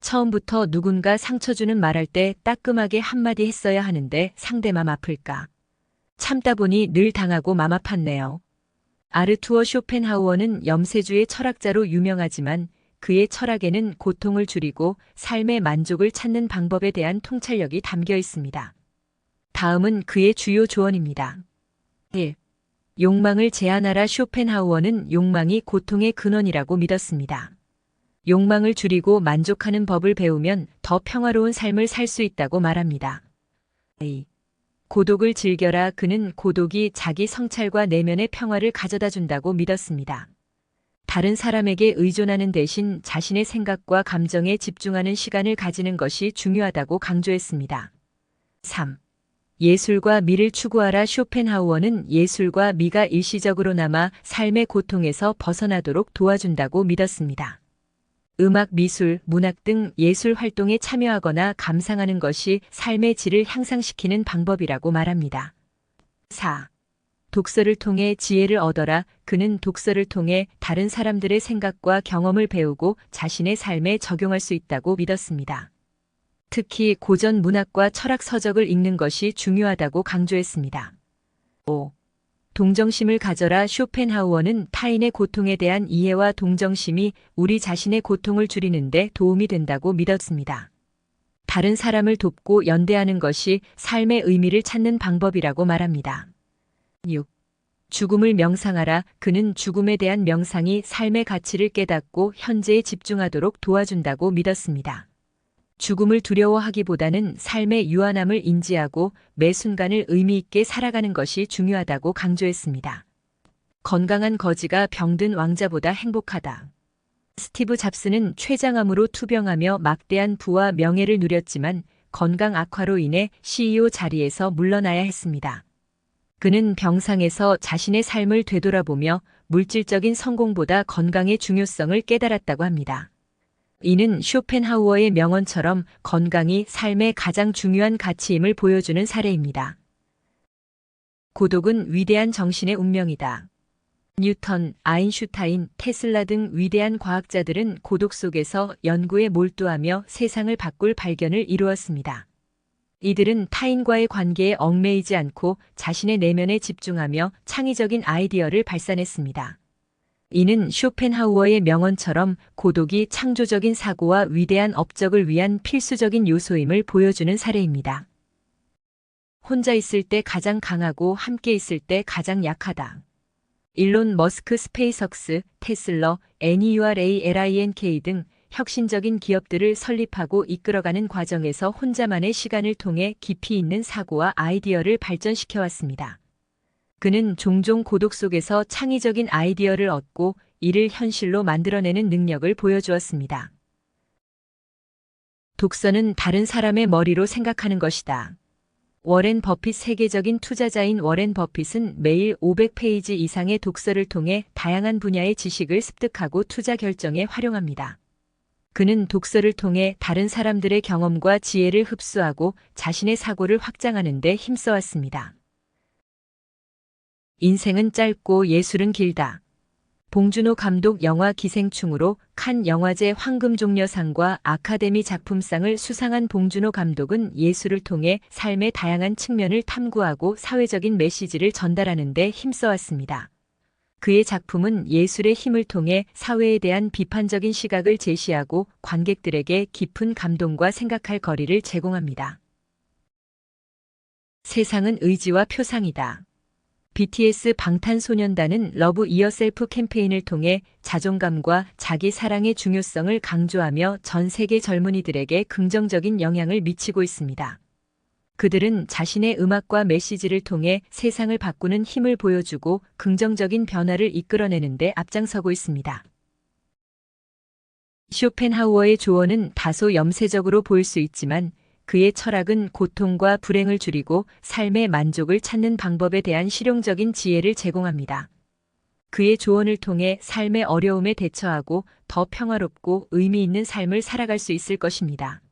처음부터 누군가 상처 주는 말할 때 따끔하게 한마디 했어야 하는데 상대 맘 아플까. 참다 보니 늘 당하고 맘 아팠네요. 아르투어 쇼펜하우어는 염세주의 철학자로 유명하지만 그의 철학에는 고통을 줄이고 삶의 만족을 찾는 방법에 대한 통찰력이 담겨 있습니다. 다음은 그의 주요 조언입니다. 1. 욕망을 제한하라. 쇼펜하우어는 욕망이 고통의 근원이라고 믿었습니다. 욕망을 줄이고 만족하는 법을 배우면 더 평화로운 삶을 살 수 있다고 말합니다. 2. 고독을 즐겨라. 그는 고독이 자기 성찰과 내면의 평화를 가져다 준다고 믿었습니다. 다른 사람에게 의존하는 대신 자신의 생각과 감정에 집중하는 시간을 가지는 것이 중요하다고 강조했습니다. 3. 예술과 미를 추구하라. 쇼펜하우어는 예술과 미가 일시적으로나마 삶의 고통에서 벗어나도록 도와준다고 믿었습니다. 음악, 미술, 문학 등 예술 활동에 참여하거나 감상하는 것이 삶의 질을 향상시키는 방법이라고 말합니다. 4. 독서를 통해 지혜를 얻어라. 그는 독서를 통해 다른 사람들의 생각과 경험을 배우고 자신의 삶에 적용할 수 있다고 믿었습니다. 특히 고전 문학과 철학 서적을 읽는 것이 중요하다고 강조했습니다. 5. 동정심을 가져라. 쇼펜하우어는 타인의 고통에 대한 이해와 동정심이 우리 자신의 고통을 줄이는 데 도움이 된다고 믿었습니다. 다른 사람을 돕고 연대하는 것이 삶의 의미를 찾는 방법이라고 말합니다. 6. 죽음을 명상하라. 그는 죽음에 대한 명상이 삶의 가치를 깨닫고 현재에 집중하도록 도와준다고 믿었습니다. 죽음을 두려워하기보다는 삶의 유한함을 인지하고 매 순간을 의미 있게 살아가는 것이 중요하다고 강조했습니다. 건강한 거지가 병든 왕자보다 행복하다. 스티브 잡스는 췌장암으로 투병하며 막대한 부와 명예를 누렸지만 건강 악화로 인해 CEO 자리에서 물러나야 했습니다. 그는 병상에서 자신의 삶을 되돌아보며 물질적인 성공보다 건강의 중요성을 깨달았다고 합니다. 이는 쇼펜하우어의 명언처럼 건강이 삶의 가장 중요한 가치임을 보여주는 사례입니다. 고독은 위대한 정신의 운명이다. 뉴턴, 아인슈타인, 테슬라 등 위대한 과학자들은 고독 속에서 연구에 몰두하며 세상을 바꿀 발견을 이루었습니다. 이들은 타인과의 관계에 얽매이지 않고 자신의 내면에 집중하며 창의적인 아이디어를 발산했습니다. 이는 쇼펜하우어의 명언처럼 고독이 창조적인 사고와 위대한 업적을 위한 필수적인 요소임을 보여주는 사례입니다. 혼자 있을 때 가장 강하고 함께 있을 때 가장 약하다. 일론 머스크, 스페이스X, 테슬러, NEURALINK 등 혁신적인 기업들을 설립하고 이끌어가는 과정에서 혼자만의 시간을 통해 깊이 있는 사고와 아이디어를 발전시켜왔습니다. 그는 종종 고독 속에서 창의적인 아이디어를 얻고 이를 현실로 만들어내는 능력을 보여주었습니다. 독서는 다른 사람의 머리로 생각하는 것이다. 워렌 버핏. 세계적인 투자자인 워렌 버핏은 매일 500페이지 이상의 독서를 통해 다양한 분야의 지식을 습득하고 투자 결정에 활용합니다. 그는 독서를 통해 다른 사람들의 경험과 지혜를 흡수하고 자신의 사고를 확장하는 데 힘써왔습니다. 인생은 짧고 예술은 길다. 봉준호 감독 영화 기생충으로 칸 영화제 황금종려상과 아카데미 작품상을 수상한 봉준호 감독은 예술을 통해 삶의 다양한 측면을 탐구하고 사회적인 메시지를 전달하는 데 힘써왔습니다. 그의 작품은 예술의 힘을 통해 사회에 대한 비판적인 시각을 제시하고 관객들에게 깊은 감동과 생각할 거리를 제공합니다. 세상은 의지와 표상이다. BTS 방탄소년단은 러브 이어셀프 캠페인을 통해 자존감과 자기 사랑의 중요성을 강조하며 전 세계 젊은이들에게 긍정적인 영향을 미치고 있습니다. 그들은 자신의 음악과 메시지를 통해 세상을 바꾸는 힘을 보여주고 긍정적인 변화를 이끌어내는 데 앞장서고 있습니다. 쇼펜하우어의 조언은 다소 염세적으로 보일 수 있지만 그의 철학은 고통과 불행을 줄이고 삶의 만족을 찾는 방법에 대한 실용적인 지혜를 제공합니다. 그의 조언을 통해 삶의 어려움에 대처하고 더 평화롭고 의미 있는 삶을 살아갈 수 있을 것입니다.